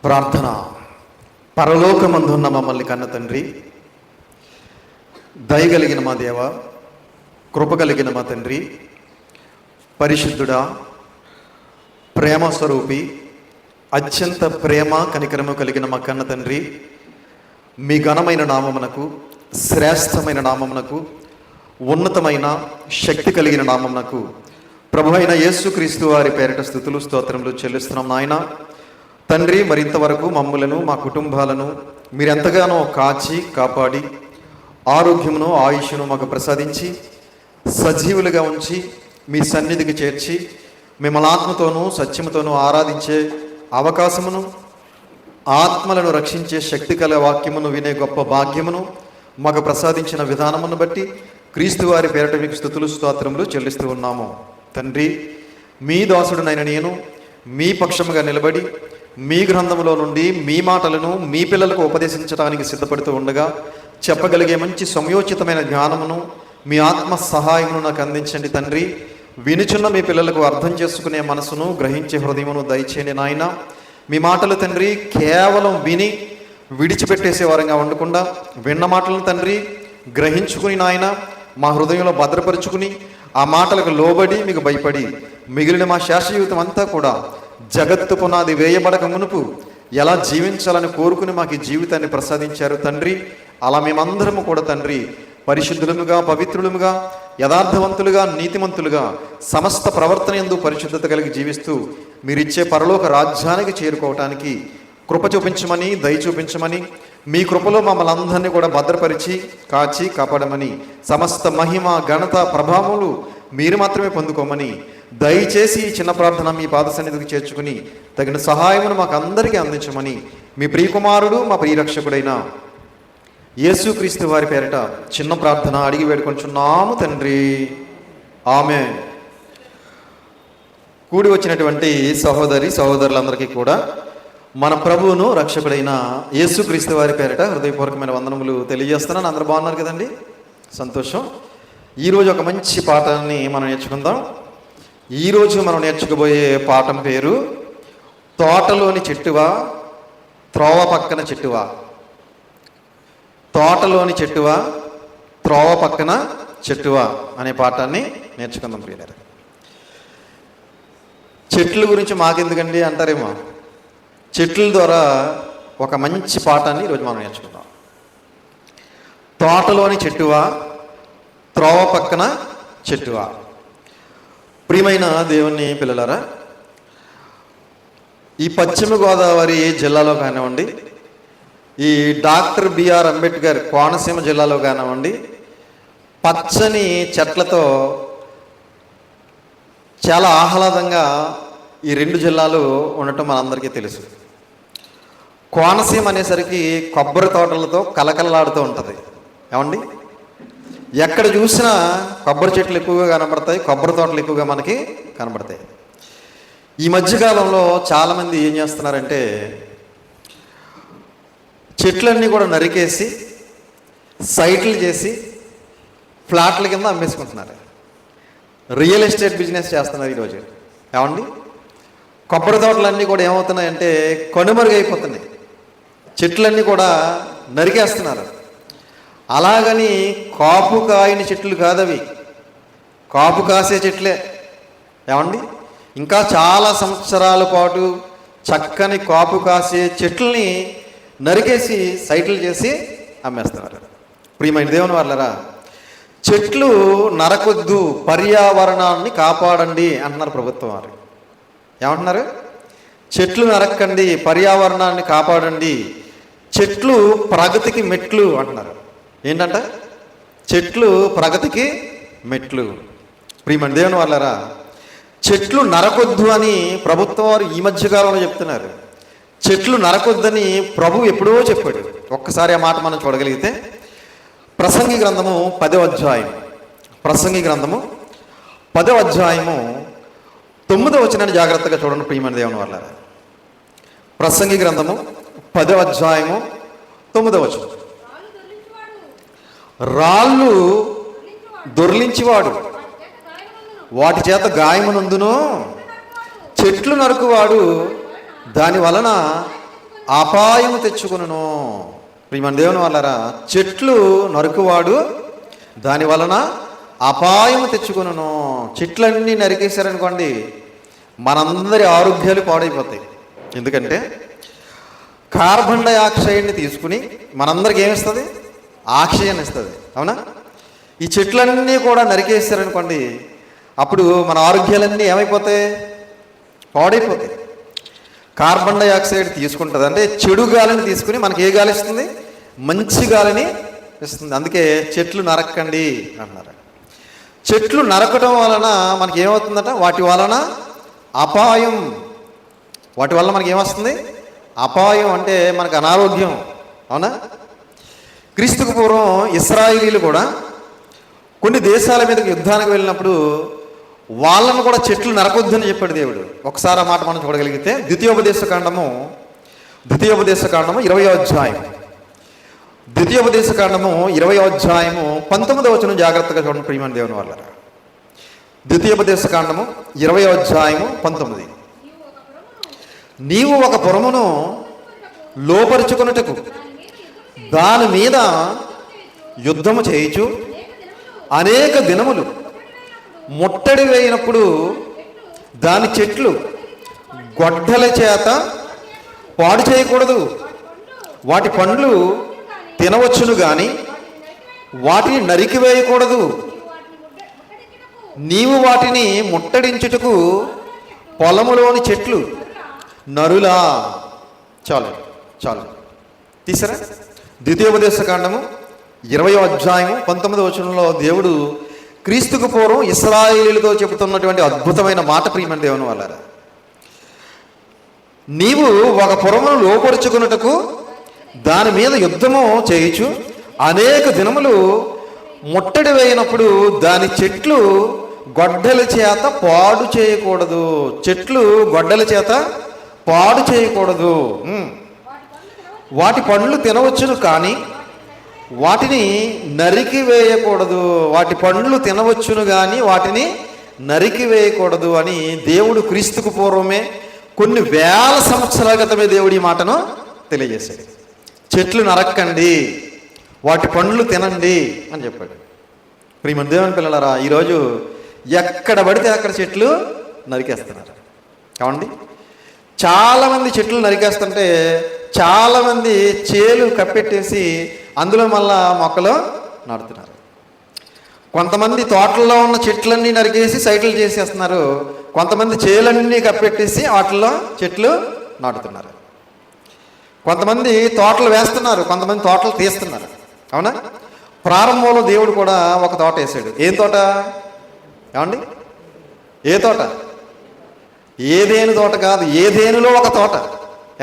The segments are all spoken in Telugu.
ప్రార్థన. పరలోకమందున్న మమ్మల్ని కన్న తండ్రి, దయగలిగిన మా దేవ, కృప కలిగిన మా తండ్రి, పరిశుద్ధుడా, ప్రేమ స్వరూపి, అత్యంత ప్రేమ కనికరము కలిగిన మా కన్న తండ్రి, మీ ఘనమైన నామమునకు, శ్రేష్టమైన నామమునకు, ఉన్నతమైన శక్తి కలిగిన నామమునకు ప్రభు అయిన యేసుక్రీస్తు వారి పేరిట స్తుతులు స్తోత్రములు చెల్లిస్తున్నాం నాయన. తండ్రి, మరింతవరకు మమ్ములను మా కుటుంబాలను మీరెంతగానో కాచి కాపాడి ఆరోగ్యమును ఆయుష్ను మాకు ప్రసాదించి సజీవులుగా ఉంచి మీ సన్నిధికి చేర్చి మిమ్మల్ని ఆత్మతోనూ సత్యముతోనూ ఆరాధించే అవకాశమును, ఆత్మలను రక్షించే శక్తి కల వాక్యమును వినే గొప్ప భాగ్యమును మాకు ప్రసాదించిన విధానమును బట్టి క్రీస్తు వారి పేరిట మీకు స్తుతులు స్తోత్రములు చెల్లిస్తూ ఉన్నాము. తండ్రి, మీ దాసుడునైన నేను మీ పక్షముగా నిలబడి మీ గ్రంథములో నుండి మీ మాటలను మీ పిల్లలకు ఉపదేశించడానికి సిద్ధపడుతూ ఉండగా చెప్పగలిగే మంచి సమయోచితమైన జ్ఞానమును మీ ఆత్మ సహాయమును నాకు అందించండి తండ్రి. వినుచున్న మీ పిల్లలకు అర్థం చేసుకునే మనసును, గ్రహించే హృదయమును దయచేయండి నాయన. మీ మాటలు తండ్రి కేవలం విని విడిచిపెట్టేసే వారంగా ఉండకుండా విన్న మాటలను తండ్రి గ్రహించుకుని నాయన మా హృదయంలో భద్రపరుచుకుని ఆ మాటలకు లోబడి మీకు భయపడి మిగిలిన మా శేష జీవితం అంతా కూడా జగత్తు పునాది వేయబడక మునుపు ఎలా జీవించాలని కోరుకుని మాకు ఈ జీవితాన్ని ప్రసాదించారు తండ్రి. అలా మేమందరము కూడా తండ్రి పరిశుద్ధులముగా, పవిత్రులముగా, యథార్థవంతులుగా, నీతిమంతులుగా సమస్త ప్రవర్తన యందు పరిశుద్ధత కలిగి జీవిస్తూ మీరిచ్చే పరలోక రాజ్యానికి చేరుకోవటానికి కృప చూపించమని, దయ చూపించమని, మీ కృపలో మమ్మల్ని అందరినీ కూడా భద్రపరిచి కాచి కాపాడమని, సమస్త మహిమ, ఘనత, ప్రభావములు మీరు మాత్రమే పొందుకోమని దయచేసి ఈ చిన్న ప్రార్థన మీ పాద సన్నిధికి చేర్చుకుని తగిన సహాయమును మాకు అందరికీ అందించమని మీ ప్రియకుమారుడు, మా ప్రియరక్షకుడైన యేసుక్రీస్తు వారి పేరిట చిన్న ప్రార్థన అడిగి వేడుకొంచున్నాము తండ్రి. ఆమేన్. కూడి వచ్చినటువంటి సహోదరి సహోదరులందరికీ కూడా మన ప్రభువును రక్షకుడైన యేసుక్రీస్తు వారి పేరిట హృదయపూర్వకమైన వందనములు తెలియజేస్తున్నాను. అందరూ బాగున్నారు కదండి? సంతోషం. ఈరోజు ఒక మంచి పాఠాన్ని మనం నేర్చుకుందాం. ఈరోజు మనం నేర్చుకోబోయే పాఠం పేరు తోటలోని చెట్టువా, త్రోవ పక్కన చెట్టువా. తోటలోని చెట్టువా, త్రోవ పక్కన చెట్టువా అనే పాఠాన్ని నేర్చుకుందాం ప్రియులారా. చెట్ల గురించి మాకెందుకండి అంటారేమో. చెట్ల ద్వారా ఒక మంచి పాఠాన్ని ఈరోజు మనం నేర్చుకుందాం. తోటలోని చెట్టువా, త్రోవ పక్కన చెట్టువా. ప్రియమైన దేవుని పిల్లలారా, ఈ పశ్చిమ గోదావరి జిల్లాలో కానివ్వండి, ఈ డాక్టర్ బిఆర్ అంబేద్కర్ కోనసీమ జిల్లాలో కానివ్వండి, పచ్చని చెట్లతో చాలా ఆహ్లాదంగా ఈ రెండు జిల్లాలు ఉండటం మనందరికీ తెలుసు. కోనసీమ అనేసరికి కొబ్బరి తోటలతో కలకలలాడుతూ ఉంటుంది. ఏమండి? ఎక్కడ చూసినా కొబ్బరి చెట్లు ఎక్కువగా కనబడతాయి, కొబ్బరి తోటలు ఎక్కువగా మనకి కనబడతాయి. ఈ మధ్యకాలంలో చాలామంది ఏం చేస్తున్నారంటే చెట్లన్నీ కూడా నరికేసి సైట్లు చేసి ఫ్లాట్ల కింద అమ్మేసుకుంటున్నారు. రియల్ ఎస్టేట్ బిజినెస్ చేస్తున్నారు ఈరోజు. ఏమండి? కొబ్బరి తోటలన్నీ కూడా ఏమవుతున్నాయంటే కనుమరుగైపోతున్నాయి. చెట్లన్నీ కూడా నరికేస్తున్నారు. అలాగని కాపు కాయని చెట్లు కాదవి, కాపు కాసే చెట్లే. ఏమండి? ఇంకా చాలా సంవత్సరాల పాటు చక్కని కాపు కాసే చెట్లని నరికేసి సైట్లు చేసి అమ్మేస్తున్నారు. ప్రియమైన దేవుని వాళ్ళరా, చెట్లు నరకొద్దు, పర్యావరణాన్ని కాపాడండి అంటున్నారు ప్రభుత్వం వారు. ఏమంటున్నారు? చెట్లు నరక్కండి, పర్యావరణాన్ని కాపాడండి, చెట్లు ప్రగతికి మెట్లు అంటున్నారు. ఏంటంట? చెట్లు ప్రగతికి మెట్లు. ప్రియమైన దేవుని వాళ్ళరా, చెట్లు నరకొద్దు అని ప్రభుత్వం వారు ఈ మధ్యకాలంలో చెప్తున్నారు. చెట్లు నరకొద్దని ప్రభు ఎప్పుడో చెప్పాడు. ఒక్కసారి ఆ మాట మనం చూడగలిగితే ప్రసంగి గ్రంథము 10వ అధ్యాయం, ప్రసంగి గ్రంథము 10వ అధ్యాయము 9వ వచనాన్ని జాగ్రత్తగా చూడండి ప్రియమైన దేవుని వాళ్ళారా. ప్రసంగి గ్రంథము 10వ అధ్యాయము 9వ వచనం. రాళ్ళు దొర్లించివాడు వాటి చేత గాయమునందును, చెట్లు నరుకువాడు దాని వలన అపాయము తెచ్చుకొనును. ప్రియమైన దేవుని వాళ్ళారా, చెట్లు నరుకువాడు దాని వలన అపాయము తెచ్చుకొనును. చెట్లన్నీ నరికేశారనుకోండి, మనందరి ఆరోగ్యాలు పాడైపోతాయి. ఎందుకంటే కార్బన్ డైఆక్సైడ్ని తీసుకుని మనందరికి ఏమిస్తుంది? ఆక్సిజన్ ఇస్తుంది. అవునా? ఈ చెట్లన్నీ కూడా నరికేశారనుకోండి, అప్పుడు మన ఆరోగ్యాలన్నీ ఏమైపోతాయి? పాడైపోతాయి. కార్బన్ డైఆక్సైడ్ తీసుకుంటుంది, అంటే చెడు గాలిని తీసుకుని మనకి ఏ గాలి ఇస్తుంది? మంచి గాలిని ఇస్తుంది. అందుకే చెట్లు నరక్కండి అన్నారు. చెట్లు నరకటం వలన మనకి ఏమవుతుందట? వాటి వలన అపాయం. వాటి వల్ల మనకి ఏమొస్తుంది? అపాయం. అంటే మనకు అనారోగ్యం. అవునా? క్రీస్తుకు పూర్వం ఇశ్రాయేలీలు కూడా కొన్ని దేశాల మీదకి యుద్ధానికి వెళ్ళినప్పుడు వాళ్ళను కూడా చెట్లు నరకొద్దని చెప్పాడు దేవుడు. ఒకసారి ఆ మాట మనం చూడగలిగితే ద్వితీయోపదేశ కాండము 20వ అధ్యాయం, 20వ అధ్యాయము 19వ వచనం జాగ్రత్తగా చూడండి ప్రియమైన దేవుని వాళ్ళారా. 20వ అధ్యాయము 19. నీవు ఒక పురమును లోపరుచుకొనుటకు దాని మీద యుద్ధము చేయుచు అనేక దినములు ముట్టడి వేయినప్పుడు దాని చెట్లు గొడ్డల చేత పాడు చేయకూడదు. వాటి పండ్లు తినవచ్చును గాని వాటిని నరికివేయకూడదు. నీవు వాటిని ముట్టడించుటకు పొలములోని చెట్లు నరులా. చాలు చాలు తీసారా? ద్వితీయోపదేశ కాండము 20వ అధ్యాయము 19వ వచనంలో దేవుడు క్రీస్తుకు పూర్వం ఇశ్రాయేలీలతో చెబుతున్నటువంటి అద్భుతమైన మాట ప్రియమైన దేవుని వాళ్ళారా. నీవు ఒక పురమును లోపరుచుకున్నటకు దాని మీద యుద్ధము చేయుచు అనేక దినములు ముట్టడి వేయినప్పుడు దాని చెట్లు గొడ్డల చేత పాడు చేయకూడదు. చెట్లు గొడ్డల చేత పాడు చేయకూడదు. వాటి పండ్లు తినవచ్చును కానీ వాటిని నరికి వేయకూడదు. వాటి పండ్లు తినవచ్చును కానీ వాటిని నరికి వేయకూడదు అని దేవుడు క్రీస్తుకు పూర్వమే కొన్ని వేల సంవత్సరాల క్రితమే దేవుడు ఈ మాటను తెలియజేశాడు. చెట్లు నరక్కండి, వాటి పండ్లు తినండి అని చెప్పాడు. ప్రియమైన దేవుని పిల్లలారా, ఈరోజు ఎక్కడ పడితే అక్కడ చెట్లు నరికేస్తున్నారు. కావండి, చాలామంది చెట్లు నరికేస్తుంటే చాలామంది చేలు కప్పెట్టేసి అందులో మళ్ళా మొక్కలు నాటుతున్నారు. కొంతమంది తోటల్లో ఉన్న చెట్లన్నీ నరికేసి సైట్లు చేసేస్తున్నారు. కొంతమంది చేలన్నీ కప్పెట్టేసి వాటిల్లో చెట్లు నాటుతున్నారు. కొంతమంది తోటలు వేస్తున్నారు, కొంతమంది తోటలు తీస్తున్నారు. అవునా? ప్రారంభంలో దేవుడు కూడా ఒక తోట వేసాడు. ఏం తోట? ఏమండి? ఏ తోట? ఏదేను తోట కాదు, ఏదేనులో ఒక తోట.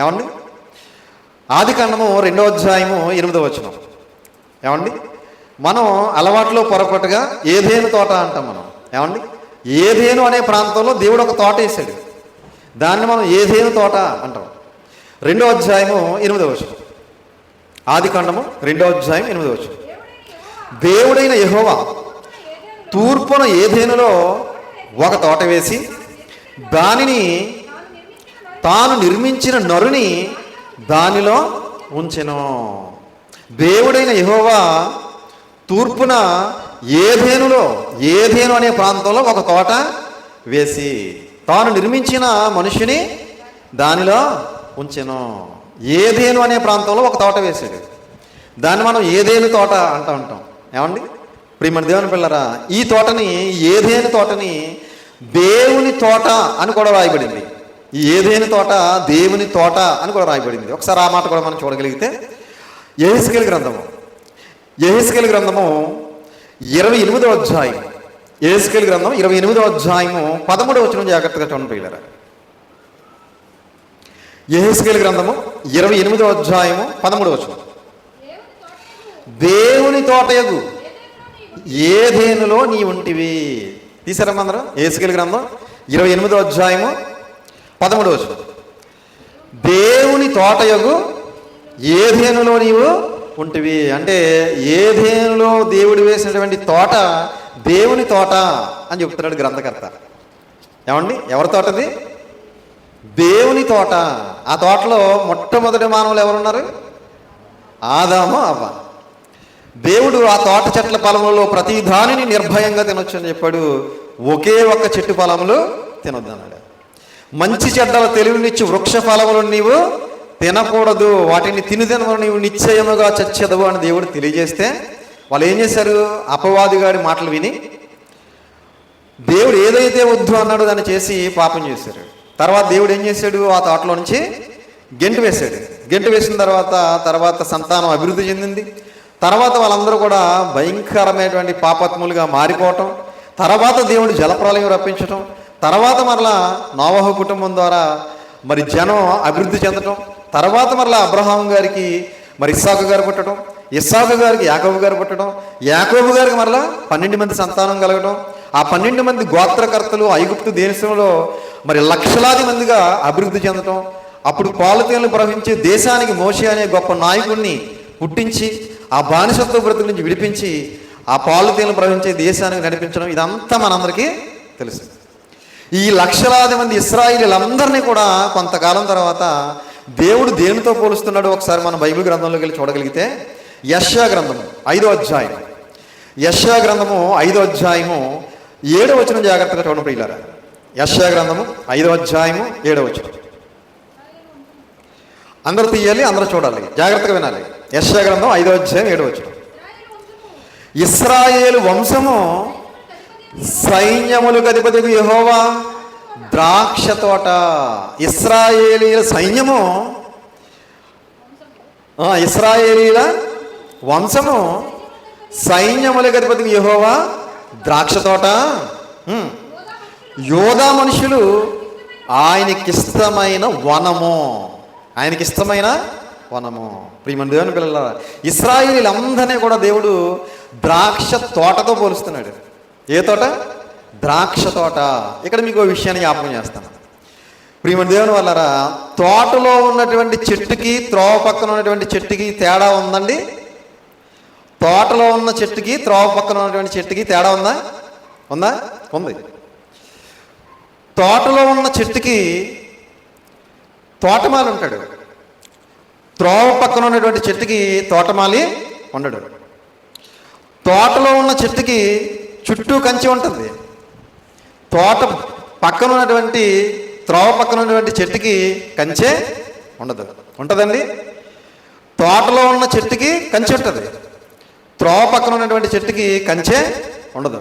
ఏమండి? ఆదికాండము 2వ అధ్యాయము 8వ వచనం. ఏమండి? మనం అలవాట్లో పొరపాటుగా ఏదేను తోట అంటాం మనం. ఏమండి? ఏదేను అనే ప్రాంతంలో దేవుడు ఒక తోట వేసాడు, దాన్ని మనం ఏదేను తోట అంటాం. 2వ అధ్యాయము 8వ వచనం. ఆదికాండము 2వ అధ్యాయం 8వ వచనం. దేవుడైన యెహోవా తూర్పున ఏదేనులో ఒక తోట వేసి దానిని తాను నిర్మించిన నరుని దానిలో ఉంచెను. దేవుడైన యెహోవా తూర్పున ఏదేనులో, ఏదేను అనే ప్రాంతంలో ఒక తోట వేసి తాను నిర్మించిన మనిషిని దానిలో ఉంచెను. ఏదేను అనే ప్రాంతంలో ఒక తోట వేసాడు, దాన్ని మనం ఏదేను తోట అంటూ ఉంటాం. ఏమండి? ప్రియమైన దేవుని పిల్లరా, ఈ తోటని, ఏదేను తోటని దేవుని తోట అని కూడా రాయబడింది. ఈ ఏదేను తోట దేవుని తోట అని కూడా రాయబడింది. ఒకసారి ఆ మాట కూడా మనం చూడగలిగితే యెహెజ్కేలు గ్రంథము 28వ అధ్యాయం, యెహెజ్కేలు గ్రంథం 28వ అధ్యాయము 13వ వచనం జాగ్రత్తగా చూడండి పిల్లరా. యెహెజ్కేలు గ్రంథము 28వ అధ్యాయము 13వ వచనం. దేవుని తోటయగు ఏదేనులో నీ ఉంటివి. తీసారమ్మా అందరం? యెహెజ్కేలు గ్రంథం 28వ అధ్యాయము 13వ వచనం. దేవుని తోటయగు ఏదేనులో నీవు ఉంటివి. అంటే ఏదేనులో దేవుడు వేసినటువంటి తోట దేవుని తోట అని చెప్తున్నాడు గ్రంథకర్త. ఏమండి? ఎవరి తోటది? దేవుని తోట. ఆ తోటలో మొట్టమొదటి మానవులు ఎవరున్నారు? ఆదాము, అవ్వ. దేవుడు ఆ తోట చెట్ల ఫలములలో ప్రతి దానిని నిర్భయంగా తినొచ్చు అని చెప్పాడు. ఒకే ఒక్క చెట్టు ఫలములు తినొద్దన్నాడు. మంచి చెడ్డల తెలివినిచ్చి వృక్ష ఫలములను నీవు తినకూడదు, వాటిని తినవు నీవు నిశ్చయముగా చచ్చెదవు అని దేవుడు తెలియజేస్తే వాళ్ళు ఏం చేశారు? అపవాదిగాడి మాటలు విని దేవుడు ఏదైతే వద్దు అన్నాడో దాన్ని చేసి పాపం చేశారు. తర్వాత దేవుడు ఏం చేశాడు? ఆ తోటలో నుంచి గెంటు వేశాడు. గెంటు వేసిన తర్వాత సంతానం అభివృద్ధి చెందింది. తర్వాత వాళ్ళందరూ కూడా భయంకరమైనటువంటి పాపాత్ములుగా మారిపోవటం, తర్వాత దేవుడు జలప్రలయం రప్పించటం, తర్వాత మరలా నోవహు కుటుంబం ద్వారా మరి జనం అభివృద్ధి చెందటం, తర్వాత మరలా అబ్రహాం గారికి మరి ఇస్సాకు గారు పుట్టడం, ఇస్సాకు గారికి యాకోబు గారు పుట్టడం, యాకోబు గారికి మరలా 12 మంది సంతానం కలగడం, ఆ 12 మంది గోత్రకర్తలు ఐగుప్తు దేశంలో మరి లక్షలాది మందిగా అభివృద్ధి చెందటం, అప్పుడు పాలుతేనలు ప్రవహించే దేశానికి మోషే అనే గొప్ప నాయకుడిని పుట్టించి ఆ బానిసత్వ బ్రతుకు నుంచి విడిపించి ఆ పాలుతేనలు ప్రవహించే దేశానికి నడిపించడం, ఇదంతా మనందరికీ తెలుసు. ఈ లక్షలాది మంది ఇశ్రాయేలీలందరినీ కూడా కొంతకాలం తర్వాత దేవుడు దేనితో పోలుస్తున్నాడు ఒకసారి మన బైబిల్ గ్రంథంలోకి వెళ్ళి చూడగలిగితే, యెషయా గ్రంథము 5వ అధ్యాయం, యెషయా గ్రంథము 5వ అధ్యాయము 7వ వచనం జాగ్రత్తగా చూడండి ప్రియులారా. యెషయా గ్రంథము 5వ అధ్యాయము 7వ వచనం. అందరూ తీయాలి, అందరూ చూడాలి, జాగ్రత్తగా వినాలి. యెషయా గ్రంథం 5వ అధ్యాయం 7వ వచనం. ఇశ్రాయేలు వంశము సైన్యములకు అధిపతికి యెహోవా ద్రాక్ష తోట. ఇశ్రాయేలీల సైన్యము, ఇశ్రాయేలీల వంశము సైన్యములకు అధిపతికి యెహోవా ద్రాక్ష తోట. యోధా మనుషులు ఆయనకిష్టమైన వనము, ఆయనకిష్టమైన వనము. ప్రియమైన దేవుని పిల్లల, ఇశ్రాయేలీలందరినీ కూడా దేవుడు ద్రాక్ష తోటతో పోలుస్తున్నాడు. ఏ తోట? ద్రాక్ష తోట. ఇక్కడ మీకు ఒక విషయాన్ని జ్ఞాపకం చేస్తాను. ప్రియమైన దేవుని వల్లరా, తోటలో ఉన్నటువంటి చెట్టుకి త్రోవ పక్కన ఉన్నటువంటి చెట్టుకి తేడా ఉందండి? తోటలో ఉన్న చెట్టుకి త్రోవ పక్కన ఉన్నటువంటి చెట్టుకి తేడా ఉందా? ఉందా? ఉంది. తోటలో ఉన్న చెట్టుకి తోటమాలి ఉంటాడు, త్రోవ పక్కన ఉన్నటువంటి చెట్టుకి తోటమాలి ఉండడు. తోటలో ఉన్న చెట్టుకి చుట్టూ కంచె ఉంటుంది, తోట పక్కన ఉన్నటువంటి త్రోవ పక్కన ఉన్నటువంటి చెట్టుకి కంచె ఉండదు. ఉంటుందండి? తోటలో ఉన్న చెట్టుకి కంచె ఉంటుంది, త్రోవ పక్కన ఉన్నటువంటి చెట్టుకి కంచె ఉండదు.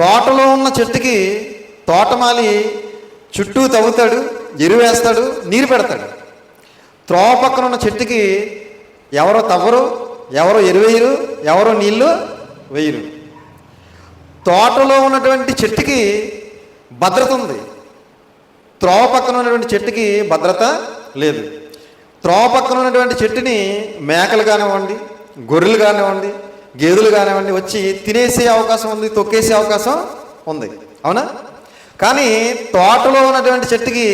తోటలో ఉన్న చెట్టుకి తోటమాలి చుట్టూ తవ్వుతాడు, ఎరువేస్తాడు, నీరు పెడతాడు. త్రోవ పక్కన ఉన్న చెట్టుకి ఎవరో తవ్వరు, ఎవరో ఎరువేయరు, ఎవరో నీళ్లు వేయరు. తోటలో ఉన్నటువంటి చెట్టుకి భద్రత ఉంది, త్రోవ పక్కన ఉన్నటువంటి చెట్టుకి భద్రత లేదు. త్రోవ పక్కన ఉన్నటువంటి చెట్టుని మేకలు కానివ్వండి, గొర్రెలు కానివ్వండి, గేదెలు కానివ్వండి వచ్చి తినేసే అవకాశం ఉంది, తొక్కేసే అవకాశం ఉంది, అవునా? కానీ తోటలో ఉన్నటువంటి చెట్టుకి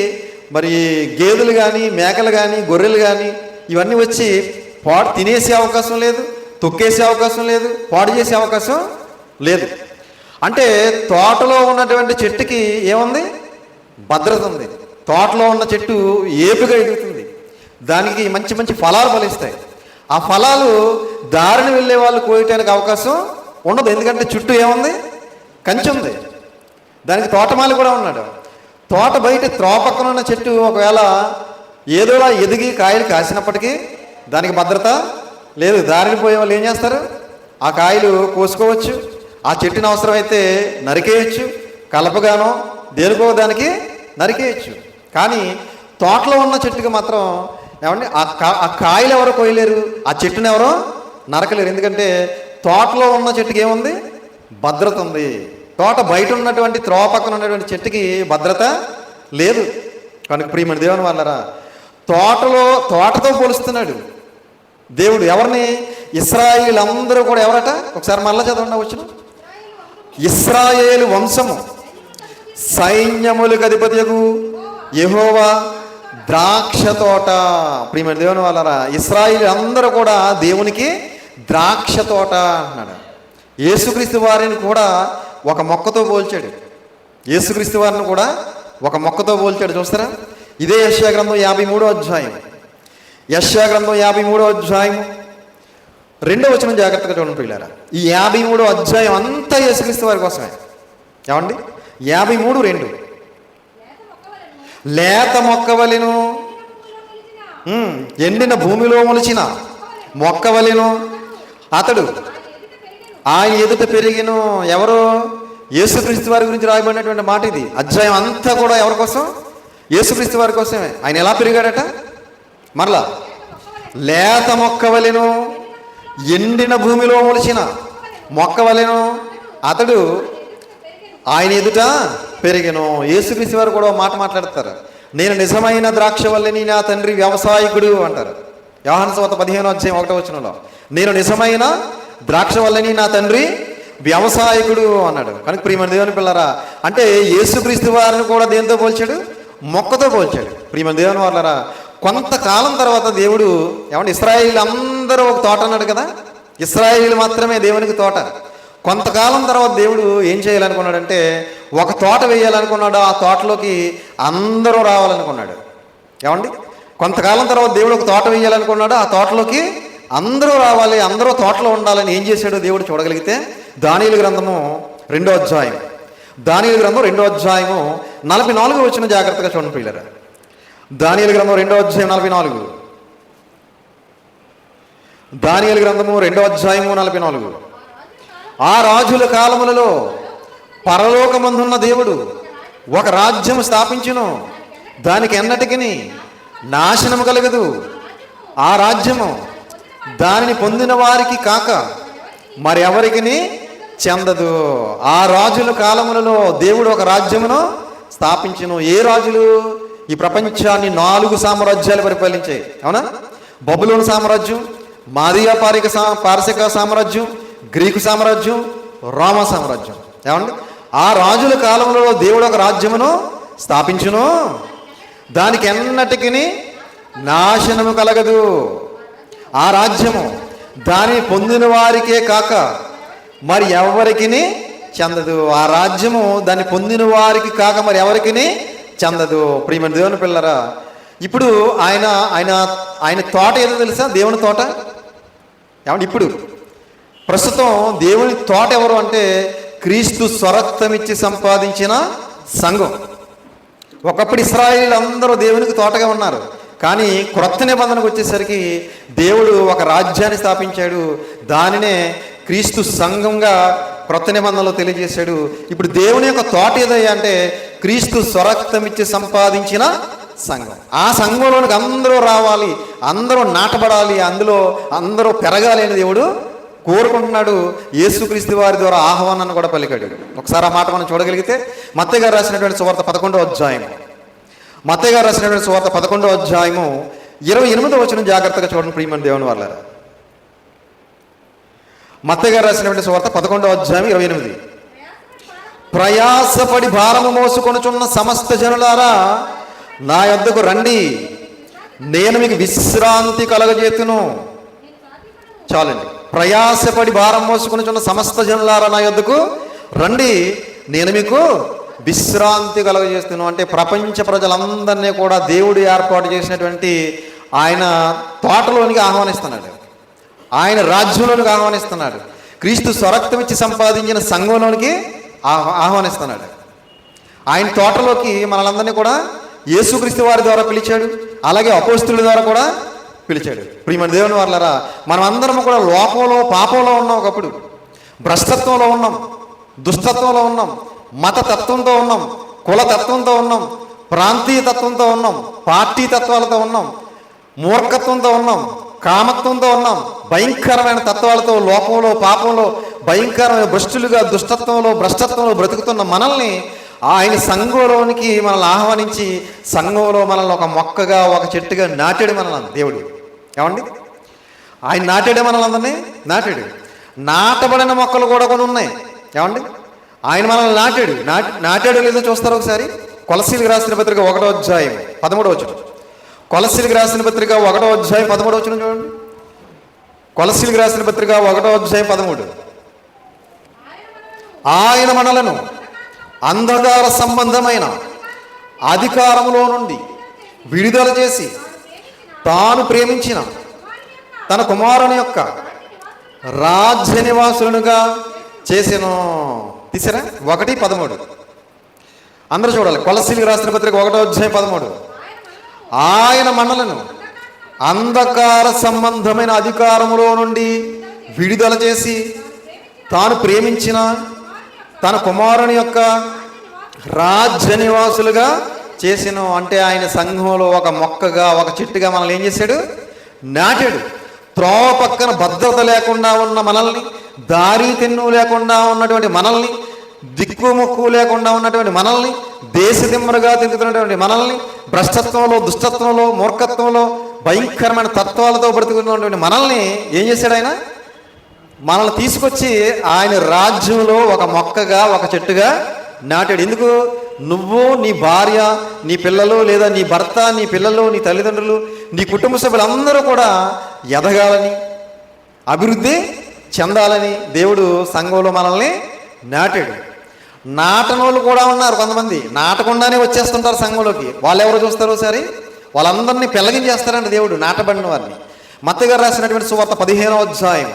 మరి గేదెలు కానీ, మేకలు కానీ, గొర్రెలు కానీ ఇవన్నీ వచ్చి తినేసే అవకాశం లేదు, తొక్కేసే అవకాశం లేదు, పాడు చేసే అవకాశం లేదు. అంటే తోటలో ఉన్నటువంటి చెట్టుకి ఏముంది? భద్రత ఉంది. తోటలో ఉన్న చెట్టు ఏపుగా ఎదుగుతుంది, దానికి మంచి మంచి ఫలాలు ఫలిస్తాయి. ఆ ఫలాలు దారిని వెళ్ళే వాళ్ళు కోయటానికి అవకాశం ఉండదు, ఎందుకంటే చుట్టూ ఏముంది? కంచె ఉంది, దానికి తోటమాలి కూడా ఉన్నాడు. తోట బయట త్రోవ పక్కన ఉన్న చెట్టు ఒకవేళ ఏదోలా ఎదిగి కాయలు కాసినప్పటికీ దానికి భద్రత లేదు. దారిని పోయే వాళ్ళు ఏం చేస్తారు? ఆ కాయలు కోసుకోవచ్చు, ఆ చెట్టుని అవసరమైతే నరికేయచ్చు, కలపగానో దేనికో దానికి నరికేయచ్చు. కానీ తోటలో ఉన్న చెట్టుకి మాత్రం ఏమండి ఆ కాయలు ఎవరో కోయలేరు, ఆ చెట్టుని ఎవరో నరకలేరు. ఎందుకంటే తోటలో ఉన్న చెట్టుకి ఏముంది? భద్రత ఉంది. తోట బయట ఉన్నటువంటి త్రోవ పక్కన ఉన్నటువంటి చెట్టుకి భద్రత లేదు. కనుక ప్రియమైన దేవుని వాళ్ళరా, తోటతో పోలుస్తున్నాడు దేవుడు ఎవరిని? ఇశ్రాయేలీలందరూ కూడా ఎవరట? ఒకసారి మళ్ళా చదవండి వచ్చిన. ఇశ్రాయేలు వంశము సైన్యములకు అధిపతియగు యెహోవా ద్రాక్ష తోట. ప్రియమైన దేవుని వాళ్ళరా, ఇశ్రాయేలు అందరూ కూడా దేవునికి ద్రాక్ష తోట అన్నాడు. యేసుక్రీస్తు వారిని కూడా ఒక మొక్కతో పోల్చాడు. యేసుక్రీస్తు వారిని కూడా ఒక మొక్కతో పోల్చాడు. చూస్తారా? ఇదే యెషయా గ్రంథం 53వ అధ్యాయం. యెషయా గ్రంథం 53వ అధ్యాయం 2వ వచనం జాగ్రత్తగా చూడండి ప్రియులారా. ఈ 53వ అధ్యాయం అంతా యేసుక్రీస్తు వారి కోసమే. ఏమండి? 53:2 లేత మొక్కవలెను, ఎండిన భూమిలో మొలిచిన మొక్కవలెను అతడు ఆయన ఎదుట పెరిగెను. ఎవరు? యేసుక్రీస్తు వారి గురించి రాయబడినటువంటి మాట ఇది. అధ్యాయం అంతా కూడా ఎవరి కోసం? యేసుక్రీస్తు వారి కోసమే. ఆయన ఎలా పెరిగాడట? మరలా లేత మొక్కవలెను, ఎండిన భూమిలో మొలిచిన మొక్కవలెను అతడు ఆయన ఎదుట పెరిగెను. యేసుక్రీస్తు వారు కూడా మాట మాట్లాడతారు. నేను నిజమైన ద్రాక్ష వల్లెని నా తండ్రి వ్యవసాయకుడు అంటారు. యోహాను సువార్త 15వ అధ్యాయం 1వ వచనంలో నేను నిజమైన ద్రాక్ష వల్లని నా తండ్రి వ్యవసాయకుడు అన్నాడు. కనుక ప్రియమైన దేవుని పిల్లరా, అంటే యేసుక్రీస్తు వారిని కూడా దేంతో పోల్చాడు? మొక్కతో పోల్చాడు. ప్రియమైన దేవుని వాళ్ళరా, కొంతకాలం తర్వాత దేవుడు ఏమంటే ఇశ్రాయేలు అందరూ ఒక తోట అన్నాడు కదా. ఇశ్రాయేలు మాత్రమే దేవునికి తోట. కొంతకాలం తర్వాత దేవుడు ఏం చేయాలనుకున్నాడంటే ఒక తోట వేయాలనుకున్నాడు. ఆ తోటలోకి అందరూ రావాలనుకున్నాడు. ఏమండి? కొంతకాలం తర్వాత దేవుడు ఒక తోట వేయాలనుకున్నాడు. ఆ తోటలోకి అందరూ రావాలి, అందరూ తోటలో ఉండాలని ఏం చేశాడు దేవుడు చూడగలిగితే దానియేలు గ్రంథము 2వ అధ్యాయం, దానియేలు గ్రంథం 2వ అధ్యాయము 44 వచనం జాగ్రత్తగా చూడండి ప్రియులారా. దానియేలు గ్రంథం 2వ అధ్యాయం 44. దానియేలు గ్రంథము 2వ అధ్యాయము 44. ఆ రాజుల కాలములలో పరలోకమందున్న దేవుడు ఒక రాజ్యము స్థాపించును, దానికి ఎన్నటికి నాశనము కలగదు. ఆ రాజ్యము దానిని పొందిన వారికి కాక మరి ఎవరికి చెందదు. ఆ రాజుల కాలములలో దేవుడు ఒక రాజ్యమును స్థాపించును. ఏ రాజులు? ఈ ప్రపంచాన్ని 4 సామ్రాజ్యాలు పరిపాలించాయి. అవునా? బబులోను సామ్రాజ్యం, మాదియా పారసిక సామ్రాజ్యం, గ్రీకు సామ్రాజ్యం, రోమా సామ్రాజ్యం. ఏమండి? ఆ రాజుల కాలంలో దేవుడు ఒక రాజ్యమును స్థాపించును, దానికి ఎన్నటికి నాశనము కలగదు. ఆ రాజ్యము దాన్ని పొందిన వారికే కాక మరి ఎవరికి చెందదు. ఆ రాజ్యము దాన్ని పొందిన వారికి కాక మరి ఎవరికి చెందదు. ప్రియమైన దేవుని పిల్లరా, ఇప్పుడు ఆయన ఆయన ఆయన తోట ఏదో తెలుసా? దేవుని తోట. ఏమంటే ఇప్పుడు ప్రస్తుతం దేవుని తోట ఎవరు అంటే క్రీస్తు స్వరక్తమిచ్చి సంపాదించిన సంఘం. ఒకప్పుడు ఇశ్రాయేలు అందరూ దేవునికి తోటగా ఉన్నారు. కానీ క్రొత్త నిబంధనకు వచ్చేసరికి దేవుడు ఒక రాజ్యాన్ని స్థాపించాడు. దానినే క్రీస్తు సంఘంగా క్రొత్త నిబంధనలో తెలియజేశాడు. ఇప్పుడు దేవుని యొక్క తోట ఏదయ్యా అంటే క్రీస్తు స్వరక్తమిచ్చి సంపాదించిన సంఘం. ఆ సంఘంలోనికి అందరూ రావాలి, అందరూ నాటబడాలి, అందులో అందరూ పెరగాలి అని దేవుడు కోరుకుంటున్నాడు. యేసుక్రీస్తు వారి ద్వారా ఆహ్వానాన్ని కూడా పలికాడు. ఒకసారి ఆ మాట మనం చూడగలిగితే మత్తయి గారు రాసినటువంటి సువార్త 11వ అధ్యాయం, మత్తయి గారు రాసినటువంటి సువార్త 11వ అధ్యాయము 28వ వచనం జాగ్రత్తగా చూడండి ప్రియమైన దేవుని వాళ్ళారా. మత్తయి గారు రాసినటువంటి సువార్త 11వ అధ్యాయం 28. ప్రయాసపడి భారము మోసుకొనుచున్న సమస్త జనులారా నా యొద్దకు రండి, నేను మీకు విశ్రాంతి కలగజేతును. చాలండి. ప్రయాసపడి భారం మోసుకొనుచున్న సమస్త జనులారా నా యొద్దకు రండి, నేను మీకు విశ్రాంతి కలగజేస్తున్నాను. అంటే ప్రపంచ ప్రజలందరినీ కూడా దేవుడు ఏర్పాటు చేసినటువంటి ఆయన తోటలోనికి ఆహ్వానిస్తున్నాడు, ఆయన రాజ్యంలోనికి ఆహ్వానిస్తున్నాడు, క్రీస్తు స్వరక్తం ఇచ్చి సంపాదించిన సంఘంలోనికి ఆహ్వానిస్తున్నాడు. ఆయన తోటలోకి మనలందరినీ కూడా యేసుక్రీస్తు వారి ద్వారా పిలిచాడు, అలాగే అపోస్తుల ద్వారా కూడా పిలిచాడు. ప్రియమైన దేవుని వాళ్ళారా, మనం అందరం కూడా లోకంలో పాపంలో ఉన్నాం, ఒకప్పుడు భ్రష్టత్వంలో ఉన్నాం, దుష్టత్వంలో ఉన్నాం, మతతత్వంతో ఉన్నాం, కులతత్వంతో ఉన్నాం, ప్రాంతీయ తత్వంతో ఉన్నాం, పార్టీ తత్వాలతో ఉన్నాం, మూర్ఖత్వంతో ఉన్నాం, కామత్వంతో ఉన్నాం, భయంకరమైన తత్వాలతో లోకంలో పాపంలో భయంకరమైన భ్రష్టులుగా దుష్టత్వంలో భ్రష్టత్వంలో బ్రతుకుతున్న మనల్ని ఆయన సంఘంలోనికి మనల్ని ఆహ్వానించి సంఘంలో మనల్ని ఒక మొక్కగా ఒక చెట్టుగా నాటాడు మనల్ని దేవుడు. ఏమండి? ఆయన నాటాడే మనల్ని అందరినీ నాటాడు. నాటబడిన మొక్కలు కూడా కొన్ని ఉన్నాయి. ఏమండి? ఆయన మనల్ని నాటాడు లేదో చూస్తారు ఒకసారి. కొలసీలకు రాసిన పత్రిక 1వ అధ్యాయం 13వ వచనం. కొలసీలకు రాసిన పత్రిక 1వ అధ్యాయం 13వ వచనం చూడండి. కొలసీలకు రాసిన పత్రిక 1వ అధ్యాయం 13. ఆయన మనలను అంధకార సంబంధమైన అధికారములో నుండి విడుదల చేసి తాను ప్రేమించిన తన కుమారుని యొక్క రాజ్య నివాసులనుగా చేసెను. తీసారా? 1:13. అందరూ చూడాలి. కొలస్సీలకు రాసిన పత్రిక 1:13. ఆయన మనలను అంధకార సంబంధమైన అధికారములో నుండి విడుదల చేసి తాను ప్రేమించిన తన కుమారుని యొక్క రాజ్య నివాసులుగా చేసెను. అంటే ఆయన సంఘంలో ఒక మొక్కగా, ఒక చెట్టుగా మనల్ని ఏం చేశాడు? నాటాడు. త్రోవ పక్కన భద్రత లేకుండా ఉన్న మనల్ని, దారి తెన్ను లేకుండా ఉన్నటువంటి మనల్ని, దిక్కుముక్కు లేకుండా ఉన్నటువంటి మనల్ని, దేశదిమ్మరుగా తిరుగుతున్నటువంటి మనల్ని, భ్రష్టత్వంలో, దుష్టత్వంలో, మూర్ఖత్వంలో, భయంకరమైన తత్వాలతో బ్రతుకుతున్నటువంటి మనల్ని ఏం చేశాడు? ఆయన మనల్ని తీసుకొచ్చి ఆయన రాజ్యంలో ఒక మొక్కగా, ఒక చెట్టుగా నాటాడు. ఎందుకు? నువ్వు, నీ భార్య, నీ పిల్లలు, లేదా నీ భర్త, నీ పిల్లలు, నీ తల్లిదండ్రులు, నీ కుటుంబ సభ్యులందరూ కూడా ఎదగాలని, అభివృద్ధి చెందాలని దేవుడు సంఘంలో మనల్ని నాటాడు. నాటనోళ్ళు కూడా ఉన్నారు. కొంతమంది నాటకుండానే వచ్చేస్తుంటారు సంఘంలోకి. వాళ్ళు ఎవరు చూస్తారు? సరే, వాళ్ళందరినీ పెళ్ళగించేస్తారండి దేవుడు నాటబడిన వారిని. మత్తయి గారు రాసినటువంటి సువార్త 15వ అధ్యాయం,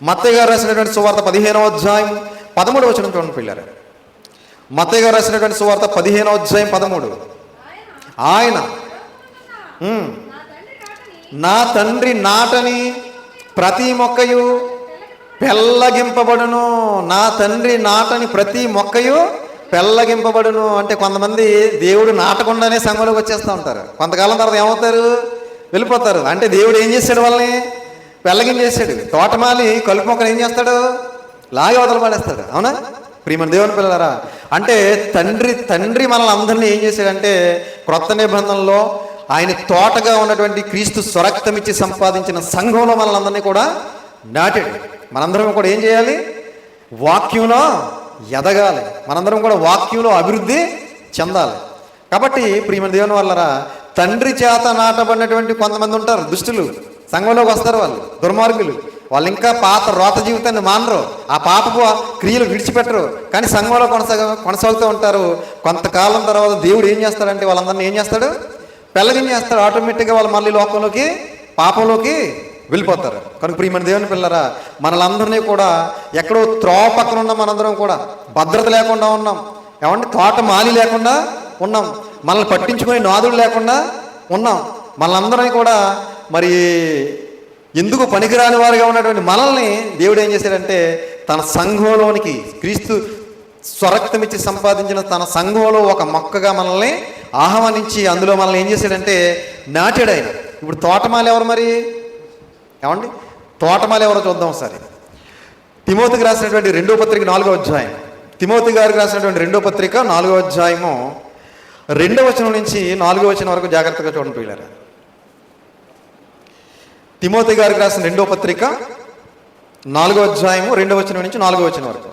మత్తయి గారు రాసినటువంటి సువార్త 15వ అధ్యాయం 13వ వచనం చూడండి పిల్లలు. మత్తయి గారు రాసినటువంటి సువార్త 15వ అధ్యాయం 13. ఆయన నా తండ్రి నాటని ప్రతి మొక్కయు పెళ్ళగింపబడును. నా తండ్రి నాటని ప్రతి మొక్కయు పెళ్ళగింపబడును. అంటే కొంతమంది దేవుడు నాటకుండానే సంఘంలోకి వచ్చేస్తూ ఉంటారు. కొంతకాలం తర్వాత ఏమవుతారు? వెళ్ళిపోతారు. అంటే దేవుడు ఏం చేశాడు? వాళ్ళని పెళ్ళగించేసాడు. తోటమాలి కలుపు మొక్కలు ఏం చేస్తాడు? లాగి వదలు పడేస్తాడు. అవునా ప్రియమైన దేవుని పిల్లలారా? అంటే తండ్రి మనల్ని అందరినీ ఏం చేశాడంటే క్రొత్త నిబంధనలో ఆయన తోటగా ఉన్నటువంటి క్రీస్తు స్వరక్తం ఇచ్చి సంపాదించిన సంఘంలో మనల్ని కూడా నాటాడు. మనందరం కూడా ఏం చేయాలి? వాక్యంలో ఎదగాలి. మనందరం కూడా వాక్యంలో అభివృద్ధి చెందాలి. కాబట్టి ప్రియమైన దేవుని వల్లరా తండ్రి చేత నాటబడినటువంటి కొంతమంది ఉంటారు, దుష్టులు. సంఘంలోకి వస్తారు, వాళ్ళు దుర్మార్గులు. వాళ్ళు ఇంకా పాత రోత జీవితాన్ని మానరు, ఆ పాపపు క్రియలు విడిచిపెట్టరు, కానీ సంఘంలో కొనసాగుతూ ఉంటారు. కొంతకాలం తర్వాత దేవుడు ఏం చేస్తాడంటే వాళ్ళందరినీ ఏం చేస్తాడు? పెళ్ళగించేస్తాడు. ఆటోమేటిక్గా వాళ్ళు మళ్ళీ లోకంలోకి, పాపంలోకి వెళ్ళిపోతారు. కనుక ప్రియమైన దేవుని పిల్లరా, మనలందరినీ కూడా ఎక్కడో త్రోవ పక్కన ఉన్నాం. మనందరం కూడా భద్రత లేకుండా ఉన్నాం. ఏమంటే తోట మాలి లేకుండా ఉన్నాం. మనల్ని పట్టించుకునే నాదుడు లేకుండా ఉన్నాం. మనందరినీ కూడా మరి ఎందుకు పనికిరాని వారిగా ఉన్నటువంటి మనల్ని దేవుడు ఏం చేశాడంటే తన సంఘంలోనికి, క్రీస్తు స్వరక్తం ఇచ్చి సంపాదించిన తన సంఘంలో ఒక మొక్కగా మనల్ని ఆహ్వానించి అందులో మనల్ని ఏం చేశాడంటే నాటాడు ఆయన. ఇప్పుడు తోటమాలి ఎవరు మరి? ఏమండి తోటమాలి ఎవరో చూద్దాం ఒకసారి. తిమోతికి రాసినటువంటి 2వ పత్రిక 4వ అధ్యాయం. తిమోతి గారికి రాసినటువంటి 2వ పత్రిక 4వ అధ్యాయము 2వ వచనం నుంచి 4వ వచనం వరకు జాగ్రత్తగా చూడండి పిల్లలు. తిమోతి గారికి రాసిన 2వ పత్రిక 4వ అధ్యాయము 2వ వచనం నుంచి 4వ వచనం వరకు.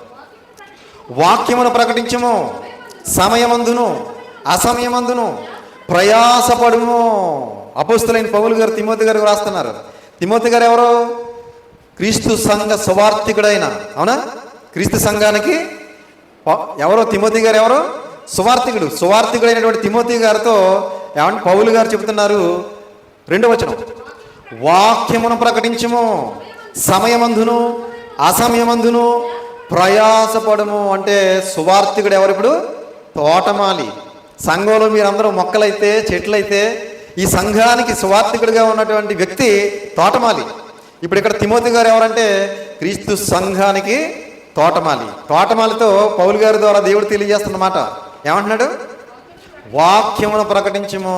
వాక్యమును ప్రకటించము, సమయమందును అసమయమందును ప్రయాసపడుము. అపోస్తలుడైన పౌలు గారు తిమోతి గారికి రాస్తున్నారు. తిమోతి గారు ఎవరు? క్రీస్తు సంఘ సువార్థికుడైన, అవునా, క్రీస్తు సంఘానికి ఎవరో తిమోతి గారు ఎవరో? సువార్థికుడైనటువంటి తిమోతి గారితో ఏమంటే పౌలు గారు చెబుతున్నారు 2వ వచనం, వాక్యమును ప్రకటించము, సమయమందును అసమయమందును ప్రయాసపడము. అంటే సువార్థికుడు ఎవరు? ఇప్పుడు తోటమాలి. సంఘంలో మీరందరూ మొక్కలైతే, చెట్లయితే, ఈ సంఘానికి సువార్థికుడిగా ఉన్నటువంటి వ్యక్తి తోటమాలి. ఇప్పుడు ఇక్కడ తిమోతి గారు ఎవరంటే క్రీస్తు సంఘానికి తోటమాలి. తోటమాలితో పౌలు గారి ద్వారా దేవుడు తెలియజేస్తున్నమాట. ఏమంటున్నాడు? వాక్యమును ప్రకటించము,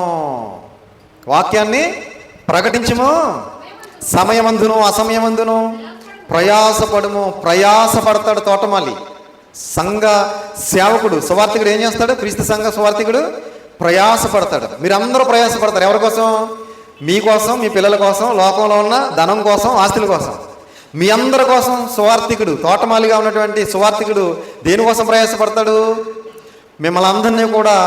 వాక్యాన్ని ప్రకటించము, సమయమందును అసమయమందును ప్రయాసపడము. ప్రయాసపడతాడు తోటమాలి. సంఘ సేవకుడు, సువార్థికుడు ఏం చేస్తాడు? క్రీస్తు సంఘ సువార్థికుడు ప్రయాసపడతాడు. మీరందరూ ప్రయాసపడతారు. ఎవరి కోసం? మీకోసం, మీ పిల్లల కోసం, లోకంలో ఉన్న ధనం కోసం, ఆస్తుల కోసం, మీ అందరి కోసం సువార్థికుడు, తోటమాలిగా ఉన్నటువంటి సువార్థికుడు దేనికోసం ప్రయాసపడతాడు? మిమ్మల్ని అందరినీ కూడా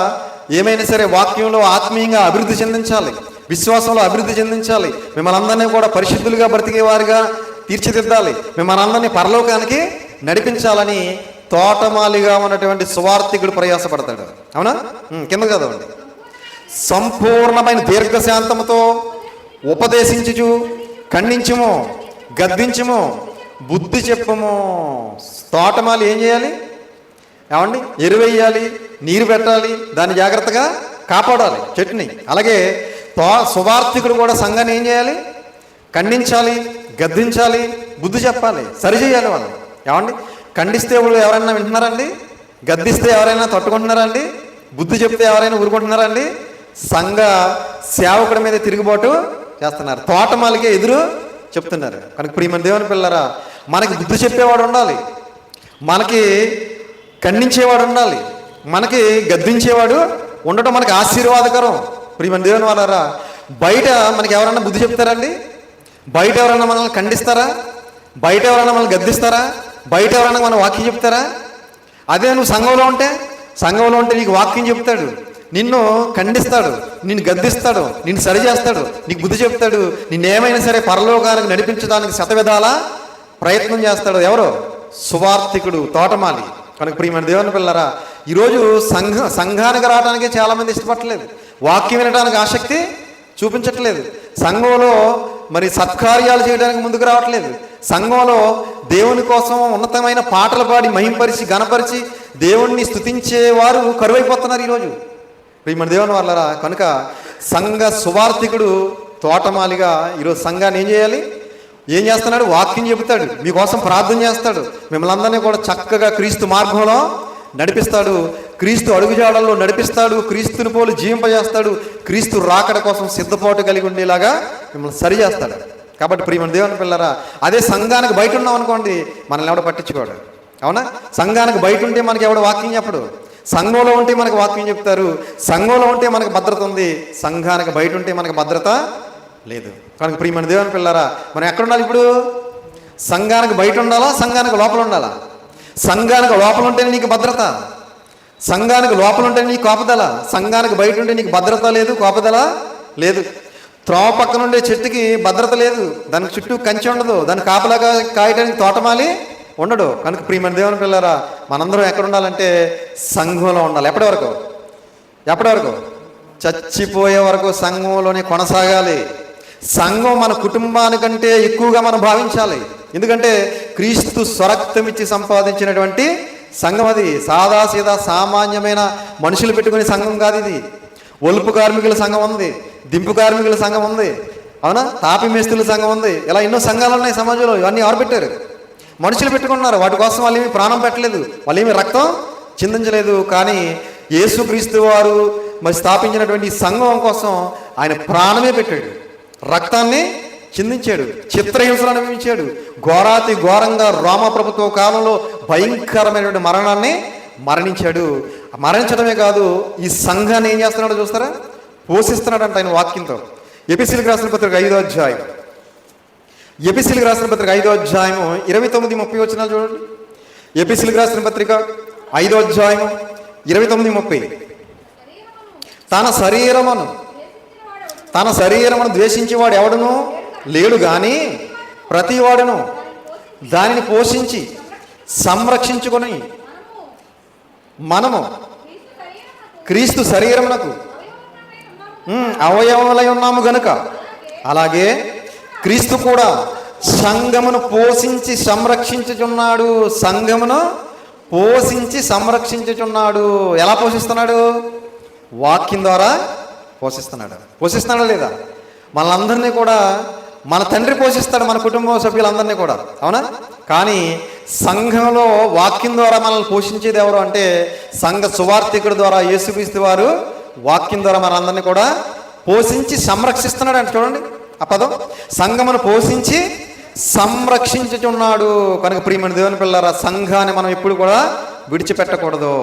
ఏమైనా సరే వాక్యంలో ఆత్మీయంగా అభివృద్ధి చెందించాలి, విశ్వాసంలో అభివృద్ధి చెందించాలి, మిమ్మల్ని అందరినీ కూడా పరిశుద్ధులుగా బ్రతికేవారుగా తీర్చిదిద్దాలి, మిమ్మల్ని అందరినీ పరలోకానికి నడిపించాలని తోటమాలిగా ఉన్నటువంటి సువార్థికుడు ప్రయాసపడతాడు. అవునా? కింద కదండి. సంపూర్ణమైన దీర్ఘశాంతముతో ఉపదేశించుచు ఖండించుము, గద్దించుము, బుద్ధి చెప్పుము. తోటమాలి ఏం చేయాలి? ఏమండి? ఎరువేయాలి, నీరు పెట్టాలి, దాన్ని జాగ్రత్తగా కాపాడాలి చెట్టుని. అలాగే సువార్థికుడు కూడా సంఘాన్ని ఏం చేయాలి? ఖండించాలి, గద్దించాలి, బుద్ధి చెప్పాలి, సరిచేయాలి వాళ్ళు. ఏమండి? ఖండిస్తే ఎవరైనా వింటున్నారండి? గద్దిస్తే ఎవరైనా తట్టుకుంటున్నారండి? బుద్ధి చెప్తే ఎవరైనా ఊరుకుంటున్నారండి? సంఘ సేవకుడి మీద తిరుగుబాటు చేస్తున్నారు, తోటమాలికే ఎదురు చెప్తున్నారు. కనుక ప్రియమైన దేవుని పిల్లరా, మనకి బుద్ధి చెప్పేవాడు ఉండాలి, మనకి ఖండించేవాడు ఉండాలి, మనకి గద్దించేవాడు ఉండటం మనకి ఆశీర్వాదకరం. ప్రియమైన దేవుని వాళ్ళారా, బయట మనకి ఎవరన్నా బుద్ధి చెప్తారండి? బయట ఎవరన్నా మనల్ని ఖండిస్తారా? బయట ఎవరన్నా మనల్ని గద్దిస్తారా? బయట ఎవరన్నా మన వాక్యం చెప్తారా? అదే నువ్వు సంఘంలో ఉంటే నీకు వాక్యం చెప్తాడు, నిన్ను ఖండిస్తాడు, నిన్ను గద్దిస్తాడు, నిన్ను సరిచేస్తాడు, నీకు బుద్ధి చెప్తాడు, నిన్నేమైనా సరే పరలోకానికి నడిపించడానికి శతవిధాల ప్రయత్నం చేస్తాడు. ఎవరో? సువార్థికుడు, తోటమాలి. కనుక ప్రియమైన దేవుని పిల్లరా, ఈరోజు సంఘానికి రావడానికే చాలామంది ఇష్టపడట్లేదు, వాక్యం వినడానికి ఆసక్తి చూపించట్లేదు, సంఘంలో మరి సత్కార్యాలు చేయడానికి ముందుకు రావట్లేదు, సంఘంలో దేవుని కోసం ఉన్నతమైన పాటలు పాడి మహింపరిచి గణపరిచి దేవుణ్ణి స్తుతించేవారు కరువైపోతున్నారు ఈరోజు. ప్రియమైన దేవుని వాళ్ళరా, కనుక సంఘ సువార్థికుడు తోటమాలిగా ఈరోజు సంఘాన్ని ఏం చేయాలి? ఏం చేస్తున్నాడు? వాక్యం చెబుతాడు, మీకోసం ప్రార్థన చేస్తాడు, మిమ్మల్ని అందరినీ కూడా చక్కగా క్రీస్తు మార్గంలో నడిపిస్తాడు, క్రీస్తు అడుగుజాడల్లో నడిపిస్తాడు, క్రీస్తుని పోలు జీవింపజేస్తాడు, క్రీస్తు రాకడ కోసం సిద్ధపాటు కలిగి ఉండేలాగా మిమ్మల్ని సరి చేస్తాడు. కాబట్టి ప్రియమైన దేవుని పిల్లరా, అదే సంఘానికి బయట ఉన్నాం అనుకోండి, మనల్ని ఎవడో పట్టించుకోడు. అవునా? సంఘానికి బయట ఉంటే మనకి ఎవడో వాక్యం చెప్పడు, సంఘంలో ఉంటే మనకు వాక్యం చెప్తారు, సంఘంలో ఉంటే మనకు భద్రత ఉంది, సంఘానికి బయట ఉంటే మనకు భద్రత లేదు. కనుక ప్రియమైన దేవుని పిల్లరా, మనం ఎక్కడ ఉండాలి ఇప్పుడు? సంఘానికి బయట ఉండాలా? సంఘానికి లోపల ఉండాలా? సంఘానికి లోపల ఉంటేనే నీకు భద్రత, సంఘానికి లోపల ఉంటేనే నీకు కాపుదల, సంఘానికి బయట ఉంటే నీకు భద్రత లేదు, కాపుదల లేదు. త్రోవ పక్కన ఉండే చెట్టుకి భద్రత లేదు, దానికి చుట్టూ కంచె ఉండదు, దాన్ని కాపలాగా కాయడానికి తోటమాలి ఉండడు. కనుక ప్రియమైన దేవుని పిల్లరా, మనందరం ఎక్కడ ఉండాలంటే సంఘంలో ఉండాలి. ఎప్పటి వరకు? చచ్చిపోయే వరకు సంఘంలోనే కొనసాగాలి. సంఘం మన కుటుంబానికంటే ఎక్కువగా మనం భావించాలి. ఎందుకంటే క్రీస్తు స్వరక్తం ఇచ్చి సంపాదించినటువంటి సంఘం అది. సాదాసీదా సామాన్యమైన మనుషులు పెట్టుకునే సంఘం కాదు ఇది. ఒలుపు కార్మికుల సంఘం ఉంది, దింపు కార్మికుల సంఘం ఉంది, అవునా, తాపి మేస్తుల సంఘం ఉంది. ఇలా ఎన్నో సంఘాలు ఉన్నాయి సమాజంలో. ఇవన్నీ ఎవరు పెట్టారు? మనుషులు పెట్టుకున్నారు. వాటి కోసం వాళ్ళు ఏమి ప్రాణం పెట్టలేదు, వాళ్ళు ఏమి రక్తం చిందించలేదు. కానీ యేసుక్రీస్తు వారు మరి స్థాపించినటువంటి సంఘం కోసం ఆయన ప్రాణమే పెట్టాడు, రక్తాన్ని చిందించాడు, చిత్రహింసలు అనుభవించాడు, ఘోరాతి ఘోరంగా రోమా ప్రభుత్వ కాలంలో భయంకరమైనటువంటి మరణాన్ని మరణించాడు. మరణించడమే కాదు, ఈ సంఘాన్ని ఏం చేస్తున్నాడో చూస్తారా? పోషిస్తున్నాడంట ఆయన వాక్యంతో. ఎపిసీలకు రాసిన పత్రిక 5వ అధ్యాయం, ఎపిసీలకు రాసిన పత్రిక 5వ అధ్యాయము 29-30 వచనాలు చూడండి. ఎపిసీలకు రాసిన పత్రిక 5వ అధ్యాయము 29-30. తన శరీరమును ద్వేషించేవాడు ఎవడును లేడు గాని ప్రతివాడును దానిని పోషించి సంరక్షించుకొని మనము క్రీస్తు శరీరమునకు అవయవములై ఉన్నాము గనుక, అలాగే క్రీస్తు కూడా సంఘమును పోషించి సంరక్షించుచున్నాడు. సంఘమును పోషించి సంరక్షించుచున్నాడు. ఎలా పోషిస్తున్నాడు? వాక్యం ద్వారా పోషిస్తున్నాడా లేదా? మనందరినీ కూడా మన తండ్రి పోషిస్తాడు, మన కుటుంబ సభ్యులందరినీ కూడా, అవునా? కానీ సంఘంలో వాక్యం ద్వారా మనల్ని పోషించేది ఎవరు అంటే సంఘ సువార్థికుడి ద్వారా యేసుక్రీస్తు వారు వాక్యం ద్వారా మనందరినీ కూడా పోషించి సంరక్షిస్తున్నాడు అంటే చూడండి ఆ పదం. సంఘమును పోషించి సంరక్షించుచున్నాడు. కనుక ప్రియమైన దేవుని పిల్లరా, సంఘాన్ని మనం ఎప్పుడు కూడా విడిచిపెట్టకూడదు.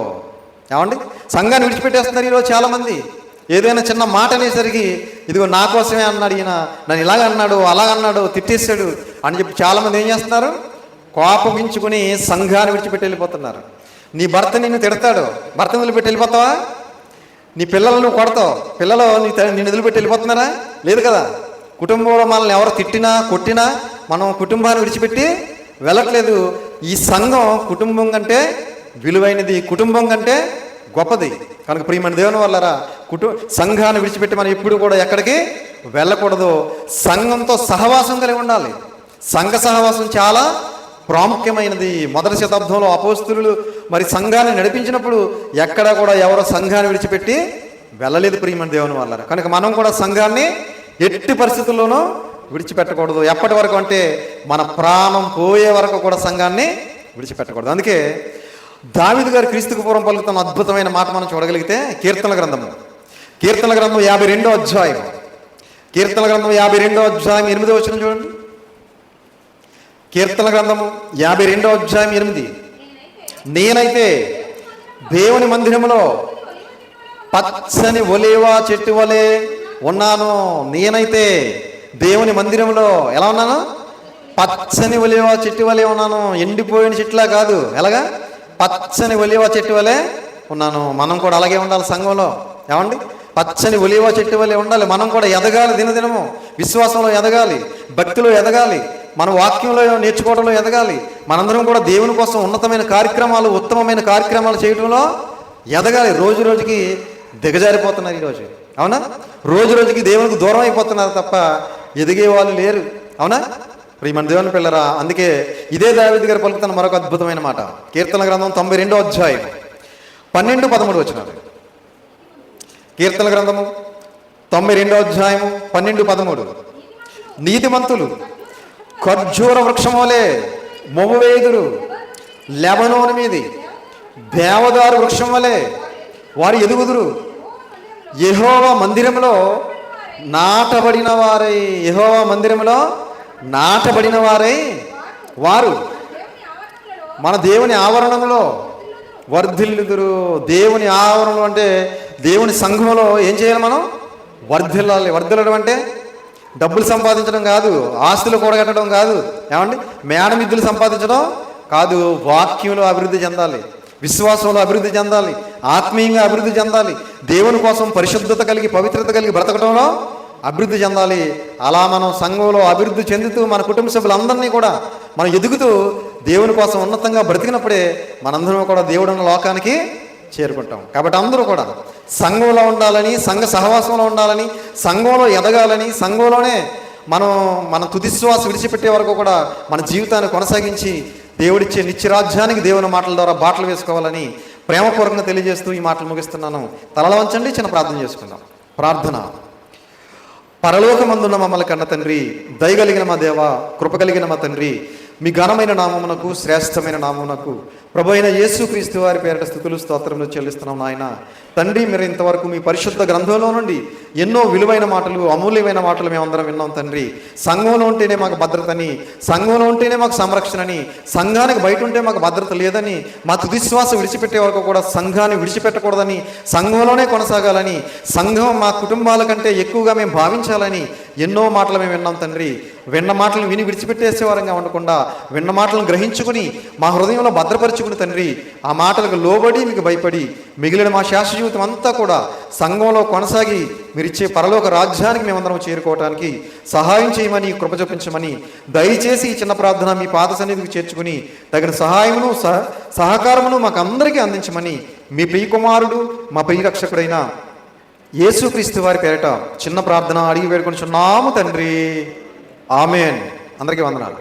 ఏమండి? సంఘాన్ని విడిచిపెట్టేస్తున్నారు ఈరోజు చాలామంది. ఏదైనా చిన్న మాట అనేసరికి ఇదిగో నా కోసమే అన్నాడు, ఈయన నన్ను ఇలాగ అన్నాడు, అలాగన్నాడు, తిట్టేశాడు అని చెప్పి చాలామంది ఏం చేస్తున్నారు? కోపగించుకుని సంఘాన్ని విడిచిపెట్టి వెళ్ళిపోతున్నారు. నీ భర్త నిన్ను తిడతాడు, భర్తను వదిలిపెట్టి వెళ్ళిపోతావా? నీ పిల్లలను కొడతావు, పిల్లలు నిన్ను వదిలిపెట్టి వెళ్ళిపోతున్నారా? లేదు కదా. కుటుంబంలో మనల్ని ఎవరు తిట్టినా కొట్టినా మనం కుటుంబాన్ని విడిచిపెట్టి వెళ్ళట్లేదు. ఈ సంఘం కుటుంబం కంటే విలువైనది, కుటుంబం కంటే గొప్పది. కనుక ప్రియమైన దేవుని వల్లరా సంఘాన్ని విడిచిపెట్టి మనం ఎప్పుడు కూడా ఎక్కడికి వెళ్ళకూడదు. సంఘంతో సహవాసం కలిగి ఉండాలి. సంఘ సహవాసం చాలా ప్రాముఖ్యమైనది. మొదటి శతాబ్దంలో అపోస్తులు మరి సంఘాన్ని నడిపించినప్పుడు ఎక్కడా కూడా ఎవరో సంఘాన్ని విడిచిపెట్టి వెళ్ళలేదు ప్రియమైన దేవుని వల్లరా. కనుక మనం కూడా సంఘాన్ని ఎట్టి పరిస్థితుల్లోనూ విడిచిపెట్టకూడదు. ఎప్పటి వరకు అంటే మన ప్రాణం పోయే వరకు కూడా సంఘాన్ని విడిచిపెట్టకూడదు. అందుకే దావీదు గారు క్రీస్తుకు పూర్వం పలుకుతున్న అద్భుతమైన మాట మనం చూడగలిగితే కీర్తనల గ్రంథం 52వ అధ్యాయం, కీర్తనల గ్రంథం 52వ అధ్యాయం 8వ వచనం చూడండి. కీర్తనల గ్రంథము 52వ అధ్యాయం 8. నేనైతే దేవుని మందిరములో పచ్చని ఒలీవ చెట్టు వలె ఉన్నాను. నేనైతే దేవుని మందిరంలో ఎలా ఉన్నాను? పచ్చని ఒలీవ చెట్టు వలె ఉన్నాను. ఎండిపోయిన చెట్టులా కాదు, ఎలాగా? పచ్చని ఒలీవ చెట్టు వలె ఉన్నాను. మనం కూడా అలాగే ఉండాలి సంఘంలో. ఏమండి? పచ్చని ఒలీవ చెట్టు వలె ఉండాలి. మనం కూడా ఎదగాలి, దినదినము విశ్వాసంలో ఎదగాలి, భక్తిలో ఎదగాలి, మన వాక్యంలో నేర్చుకోవడంలో ఎదగాలి. మనందరం కూడా దేవుని కోసం ఉన్నతమైన కార్యక్రమాలు, ఉత్తమమైన కార్యక్రమాలు చేయడంలో ఎదగాలి. రోజు రోజుకి దిగజారిపోతున్నారు ఈరోజు, అవునా? రోజు రోజుకి దేవునికి దూరం అయిపోతున్నారు తప్ప ఎదిగే వాళ్ళు లేరు, అవునా? ప్రియమైన దేవుని పిల్లరా, అందుకే ఇదే దావీదు గారు పలుకుతున్న మరొక అద్భుతమైన మాట. కీర్తన గ్రంథం 92వ అధ్యాయం 12-13 వచనాలు. కీర్తన గ్రంథము 92వ అధ్యాయము 12-13. నీతిమంతులు ఖర్జూర వృక్షం వలె మొవ్వువేయుదురు, లెబనోను మీది దేవదారు వృక్షం వలె వారు ఎదుగుదురు. యెహోవా మందిరంలో నాటబడిన వారై, యెహోవా మందిరంలో నాటబడిన వారై వారు మన దేవుని ఆవరణంలో వర్ధిల్లుదురు. దేవుని ఆవరణం అంటే దేవుని సంఘంలో ఏం చేయాలి? మనం వర్ధిల్లాలి. వర్ధిల్లడం అంటే డబ్బులు సంపాదించడం కాదు, ఆస్తులు కూడగట్టడం కాదు, ఏమండి మేడ మిద్దులు సంపాదించడం కాదు. వాక్యంలో అభివృద్ధి చెందాలి, విశ్వాసంలో అభివృద్ధి చెందాలి, ఆత్మీయంగా అభివృద్ధి చెందాలి, దేవుని కోసం పరిశుద్ధత కలిగి పవిత్రత కలిగి బ్రతకడంలో అభివృద్ధి చెందాలి. అలా మనం సంఘంలో అభివృద్ధి చెందుతూ మన కుటుంబ సభ్యులందరినీ కూడా మనం ఎదుగుతూ దేవుని కోసం ఉన్నతంగా బ్రతికినప్పుడే మనందరం కూడా దేవుడున్న లోకానికి చేరుకుంటాం. కాబట్టి అందరూ కూడా సంఘంలో ఉండాలని, సంఘ సహవాసంలో ఉండాలని, సంఘంలో ఎదగాలని, సంఘంలోనే మన తుదిశ్వాస విడిచిపెట్టే వరకు కూడా మన జీవితాన్ని కొనసాగించి దేవుడిచ్చే నిత్యరాజ్యానికి దేవుని మాటల ద్వారా బాటలు వేసుకోవాలని ప్రేమపూర్వకంగా తెలియజేస్తూ ఈ మాటలు ముగిస్తున్నాను. తలల వంచండి, చిన్న ప్రార్థన చేసుకుందాం. ప్రార్థన. పరలోకమందున్న మమ్మల్ని కన్న తండ్రి, దయగలిగిన మా దేవ, కృప కలిగిన మా తండ్రి, మీ ఘనమైన నామమునకు, శ్రేష్టమైన నామమునకు ప్రభు అయిన యేసుక్రీస్తు వారి పేరిట స్తుతులు స్తోత్రములు చెల్లిస్తున్నాం నాయన. తండ్రి, మీరు ఇంతవరకు మీ పరిశుద్ధ గ్రంథంలో నుండి ఎన్నో విలువైన మాటలు, అమూల్యమైన మాటలు మేమందరం విన్నాం తండ్రి. సంఘంలో ఉంటేనే మాకు భద్రతని, సంఘంలో ఉంటేనే మాకు సంరక్షణని, సంఘానికి బయట ఉంటే మాకు భద్రత లేదని, మా తుదిశ్వాస విడిచిపెట్టే వరకు కూడా సంఘాన్ని విడిచిపెట్టకూడదని, సంఘంలోనే కొనసాగాలని, సంఘం మా కుటుంబాల కంటే ఎక్కువగా మేము భావించాలని ఎన్నో మాటలు మేము విన్నాం తండ్రి. విన్న మాటలను విని విడిచిపెట్టేసేవారంగా ఉండకుండా విన్న మాటలను గ్రహించుకుని మా హృదయంలో భద్రపరుచుకుని తండ్రి, ఆ మాటలకు లోబడి మీకు భయపడి మిగిలిన మా శాశ్వత జీవితం అంతా కూడా సంఘంలో కొనసాగి మీరిచ్చే పరలోక రాజ్యానికి మేమందరం చేరుకోవడానికి సహాయం చేయమని, కృప చూపించమని దయచేసి ఈ చిన్న ప్రార్థన మీ పాద సన్నిధికి చేర్చుకుని తగిన సహాయమును సహకారమును మాకు అందరికీ అందించమని మీ ప్రియ కుమారుడు మా ప్రియ రక్షకుడైన యేసుక్రీస్తు వారి పేరిట చిన్న ప్రార్థన అడిగి వేడుకొనిచున్నాము తండ్రి. ఆమెన్. అందరికీ వందనాలు.